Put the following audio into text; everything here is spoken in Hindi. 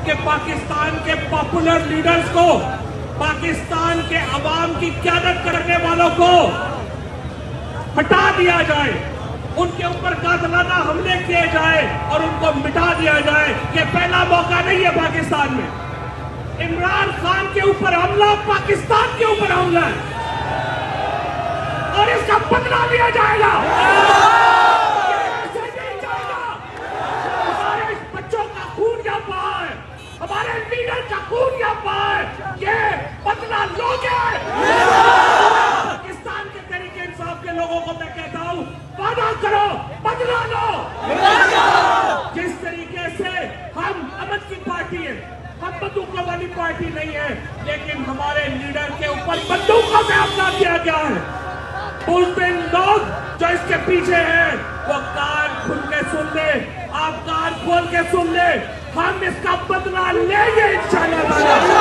कि पाकिस्तान के पॉपुलर लीडर्स को, पाकिस्तान के अवाम की क़यादत करने वालों को हटा दिया जाए, उनके ऊपर कातिलाना हमले किए जाए और उनको मिटा दिया जाए। ये पहला मौका नहीं है पाकिस्तान में। इमरान खान के ऊपर हमला पाकिस्तान के ऊपर हमला है और इसका बदला लिया जाएगा। ऐसे नहीं जाएगा। हमारे बच्चों का खून यहाँ बहा है, हमारे लीडर का खून यहाँ बहा है, ये बदला लोगे। पाकिस्तान के तरीके इंसाफ के लोगों को मैं कहता हूँ, वादा करो, बदला लो। जिस तरीके से हम अमन की पार्टी है, हम बंदूकों वाली पार्टी नहीं है, लेकिन हमारे लीडर के ऊपर बंदूकों से हमला किया गया है। उस दिन लोग जो इसके पीछे हैं वो कान खुल के सुन ले, आप कान खोल के सुन ले, हम इसका बदला लेंगे इंशाल्लाह।